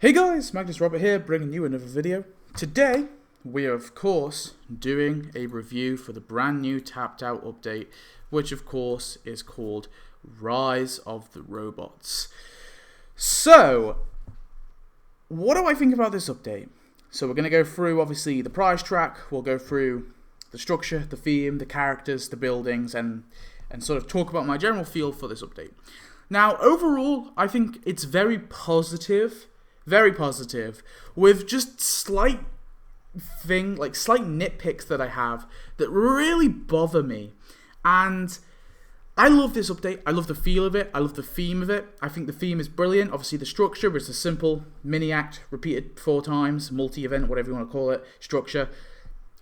Hey guys, Magnus here, bringing you another video. Today, we are of course doing a review for the brand new tapped out update, which of course is called Rise of the Robots. So, what do I think about this update? So we're going to go through obviously the prize track, we'll go through the structure, the theme, the characters, the buildings, and sort of talk about my general feel for this update. Now, overall, I think it's very positive, with just slight nitpicks that I have that really bother me. And I love this update. I love the feel of it. I love the theme of it. I think the theme is brilliant. Obviously, the structure is a simple mini act repeated 4 times, multi-event, whatever you want to call it, structure.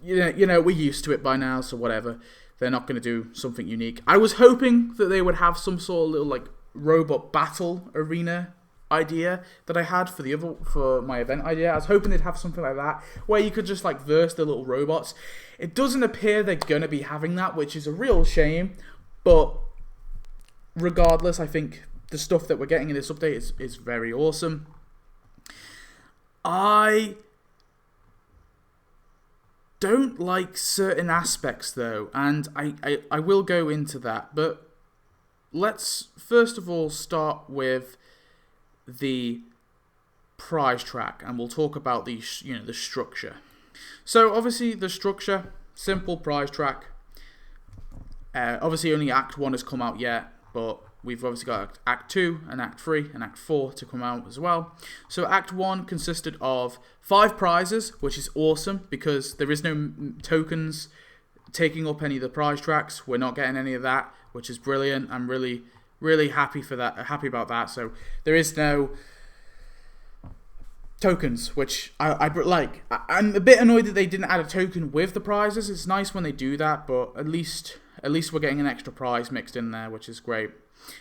You know, we're used to it by now, so whatever. They're not going to do something unique. I was hoping that they would have some sort of little robot battle arena idea that I had for my event idea. I was hoping they'd have something like that where you could just verse the little robots. It doesn't appear they're going to be having that, which is a real shame. But regardless, I think the stuff that we're getting in this update is very awesome. I don't like certain aspects though, and I will go into that. But let's first of all start with the prize track, and we'll talk about the structure. So obviously the structure, simple prize track. Obviously only Act 1 has come out yet, but we've obviously got Act 2 and Act 3 and Act 4 to come out as well. So Act 1 consisted of 5 prizes, which is awesome because there is no tokens taking up any of the prize tracks. We're not getting any of that, which is brilliant. I'm really happy for that. Happy about that. So there is no tokens, which I like. I'm a bit annoyed that they didn't add a token with the prizes. It's nice when they do that, but at least we're getting an extra prize mixed in there, which is great.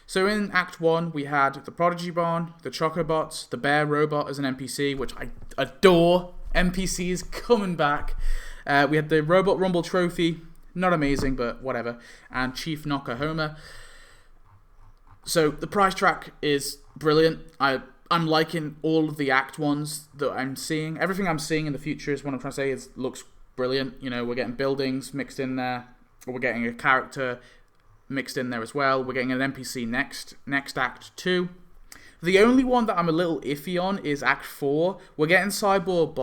So in Act 1, we had the Prodigy Barn, the Chocobots, the Bear Robot as an NPC, which I adore. NPCs coming back. We had the Robot Rumble Trophy, not amazing, but whatever, and Chief Knocker Homer. So the prize track is brilliant. I'm liking all of the Act 1s that I'm seeing. Everything I'm seeing in the future is what I'm trying to say looks brilliant. You know, we're getting buildings mixed in there. We're getting a character mixed in there as well. We're getting an NPC next Act 2. The only one that I'm a little iffy on is Act 4. We're getting Cyborg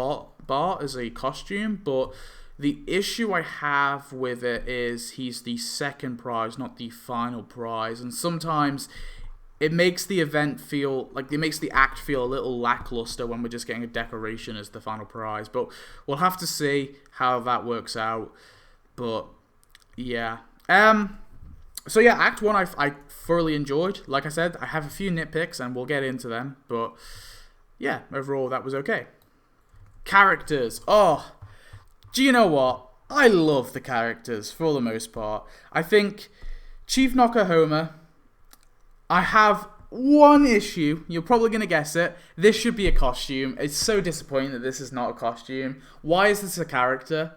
Bart as a costume, but the issue I have with it is he's the second prize, not the final prize. And sometimes it makes the event feel, it makes the act feel a little lackluster when we're just getting a decoration as the final prize. But we'll have to see how that works out. But yeah. So yeah, Act 1 I thoroughly enjoyed. Like I said, I have a few nitpicks and we'll get into them. But yeah, overall that was okay. Characters. Oh, do you know what? I love the characters for the most part. I think Chief Knocker Homer, I have one issue. You're probably going to guess it. This should be a costume. It's so disappointing that this is not a costume. Why is this a character?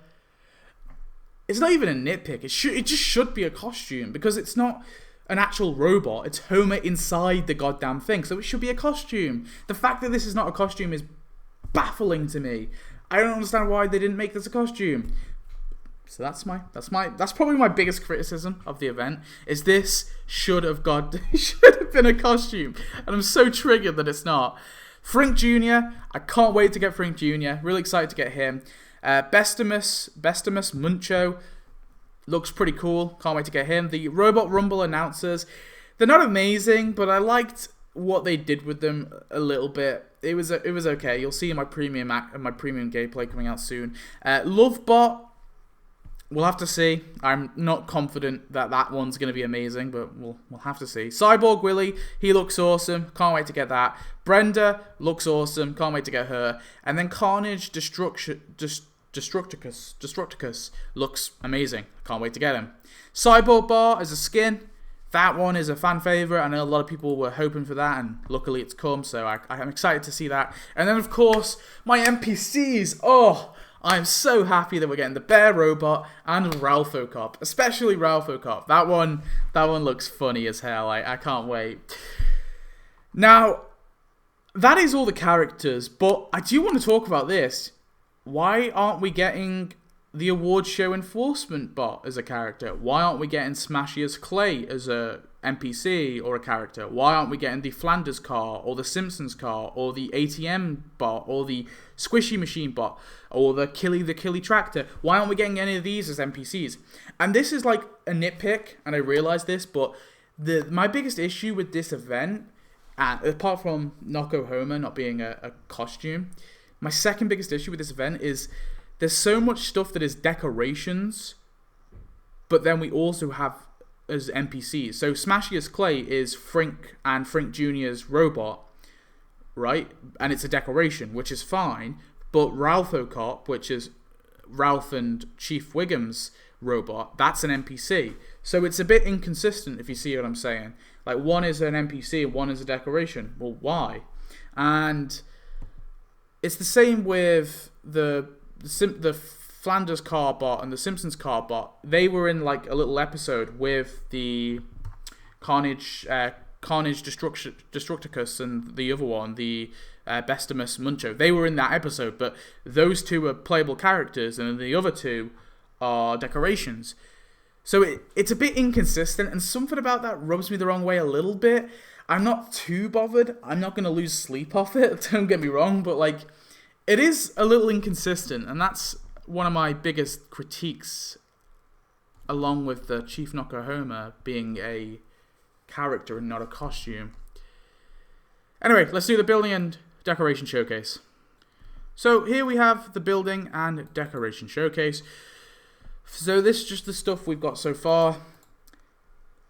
It's not even a nitpick. It just should be a costume because it's not an actual robot. It's Homer inside the goddamn thing. So it should be a costume. The fact that this is not a costume is baffling to me. I don't understand why they didn't make this a costume. So that's probably my biggest criticism of the event. Is this should have been a costume, and I'm so triggered that it's not. Frink Jr. I can't wait to get Frink Jr. Really excited to get him. Bestimus Muncho looks pretty cool. Can't wait to get him. The Robot Rumble announcers, they're not amazing, but I liked what they did with them a little bit. It was okay. You'll see in my premium gameplay coming out soon. Lovebot, we'll have to see. I'm not confident that one's going to be amazing, but we'll have to see. Cyborg Willy, he looks awesome. Can't wait to get that. Brenda looks awesome. Can't wait to get her. And then Carnage Destructicus looks amazing. Can't wait to get him. Cyborg Bar as a skin. That one is a fan favorite. I know a lot of people were hoping for that, and luckily it's come, so I'm excited to see that. And then, of course, my NPCs. Oh, I'm so happy that we're getting the Bear Robot and Ralpho Cop, especially Ralpho Cop. That one looks funny as hell. I can't wait. Now, that is all the characters, but I do want to talk about this. Why aren't we getting the award show enforcement bot as a character? Why aren't we getting Smashia's Clay as a NPC or a character? Why aren't we getting the Flanders car or the Simpsons car or the ATM bot or the Squishy Machine bot or the Killy tractor? Why aren't we getting any of these as NPCs? And this is like a nitpick, and I realize this, but my biggest issue with this event, apart from Nokohoma not being a costume, my second biggest issue with this event is there's so much stuff that is decorations, but then we also have as NPCs. So Smashia's Clay is Frink and Frink Jr.'s robot, right? And it's a decoration, which is fine. But Ralph O'Cop, which is Ralph and Chief Wiggum's robot, that's an NPC. So it's a bit inconsistent, if you see what I'm saying. Like, one is an NPC and one is a decoration. Well, why? And it's the same with the Flanders car bot and the Simpsons car bot. They were in like a little episode with the Carnage Destructicus and the other one, the Bestimus Muncho. They were in that episode, but those two are playable characters and the other two are decorations. So it's a bit inconsistent, and something about that rubs me the wrong way a little bit. I'm not too bothered. I'm not going to lose sleep off it, don't get me wrong, but like, it is a little inconsistent, and that's one of my biggest critiques, along with the Chief Nokohoma being a character and not a costume. Anyway, let's do the building and decoration showcase. So here we have the building and decoration showcase. So this is just the stuff we've got so far.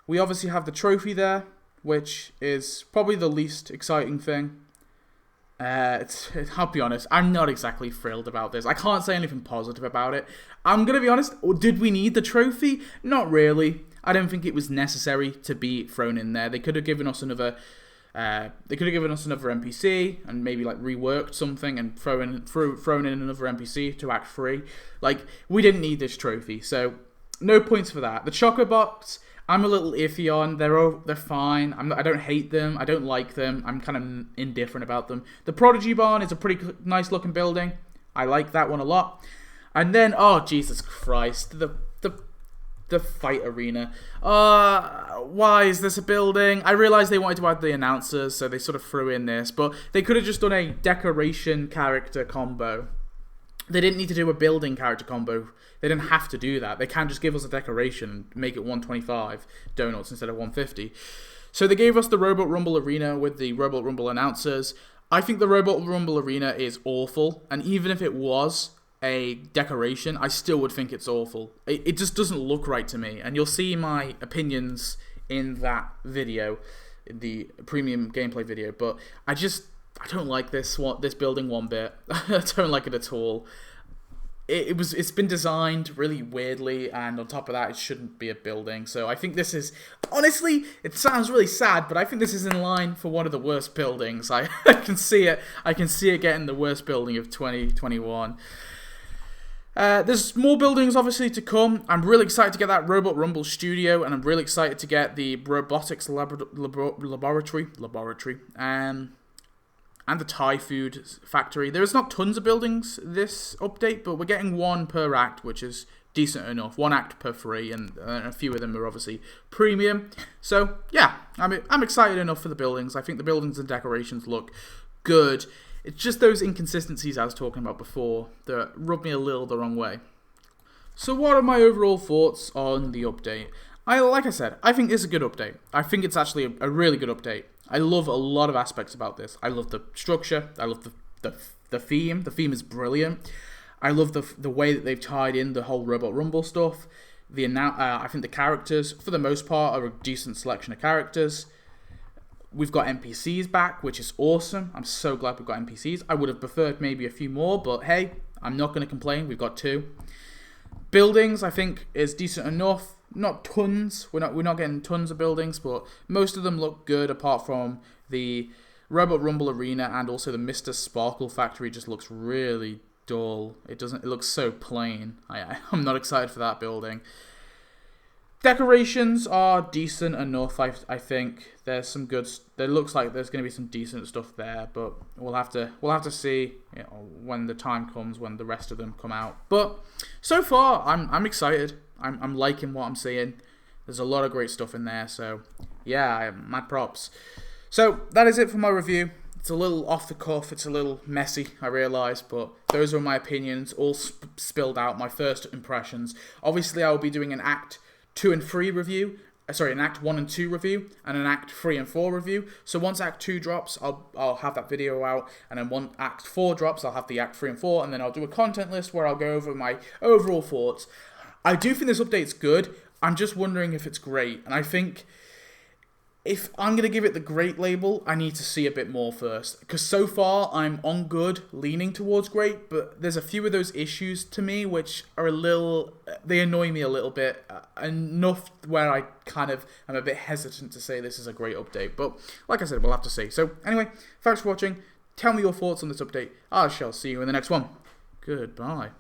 We obviously have the trophy there, which is probably the least exciting thing. I'll be honest, I'm not exactly thrilled about this. I can't say anything positive about it. I'm going to be honest, did we need the trophy? Not really. I don't think it was necessary to be thrown in there. They could have given us another NPC and maybe like reworked something and thrown in another NPC to Act 3. Like, we didn't need this trophy, so no points for that. The Chocobots, I'm a little iffy on. They're fine. I don't hate them. I don't like them. I'm kind of indifferent about them. The Prodigy Barn is a pretty nice looking building. I like that one a lot. And then, oh Jesus Christ, the fight arena. Why is this a building? I realized they wanted to add the announcers, so they sort of threw in this, but they could have just done a decoration character combo. They didn't need to do a building character combo. They didn't have to do that. They can just give us a decoration and make it 125 donuts instead of 150. So they gave us the Robot Rumble Arena with the Robot Rumble announcers. I think the Robot Rumble Arena is awful, and even if it was a decoration, I still would think it's awful. It just doesn't look right to me, and you'll see my opinions in that video, in the premium gameplay video, but I don't like this building one bit. I don't like it at all. It's been designed really weirdly, and on top of that, it shouldn't be a building. So I think this is, honestly, it sounds really sad, but I think this is in line for one of the worst buildings. I can see it. I can see it getting the worst building of 2021. There's more buildings obviously to come. I'm really excited to get that Robot Rumble studio, and I'm really excited to get the robotics laboratory, and the Thai food factory. There's not tons of buildings this update, but we're getting one per act, which is decent enough. One act per 3, and a few of them are obviously premium. So yeah, I'm excited enough for the buildings. I think the buildings and decorations look good. It's just those inconsistencies I was talking about before that rub me a little the wrong way. So what are my overall thoughts on the update? Like I said, I think this is a good update. I think it's actually a really good update. I love a lot of aspects about this. I love the structure. I love the theme. The theme is brilliant. I love the way that they've tied in the whole Robot Rumble stuff. I think the characters, for the most part, are a decent selection of characters. We've got NPCs back, which is awesome. I'm so glad we've got NPCs. I would have preferred maybe a few more, but hey, I'm not going to complain. We've got 2. Buildings, I think, is decent enough. Not tons. We're not getting tons of buildings, but most of them look good, apart from the Robot Rumble Arena and also the Mr. Sparkle Factory just looks really dull. It looks so plain. I'm not excited for that building. Decorations are decent enough. I think there's some good. There looks like there's going to be some decent stuff there, but we'll have to see, you know, when the time comes when the rest of them come out. But so far, I'm excited. I'm liking what I'm seeing. There's a lot of great stuff in there. So yeah, mad props. So that is it for my review. It's a little off the cuff. It's a little messy, I realise, but those are my opinions, all spilled out. My first impressions. Obviously, I will be doing an Act 2 and 3 review. An Act 1 and 2 review, and an Act 3 and 4 review. So once Act 2 drops, I'll have that video out, and then once Act 4 drops, I'll have the Act 3 and 4, and then I'll do a content list where I'll go over my overall thoughts. I do think this update's good. I'm just wondering if it's great, and I think if I'm going to give it the great label, I need to see a bit more first. Because so far, I'm on good, leaning towards great, but there's a few of those issues to me which are they annoy me a little bit. Enough where I kind of am a bit hesitant to say this is a great update. But like I said, we'll have to see. So anyway, thanks for watching. Tell me your thoughts on this update. I shall see you in the next one. Goodbye.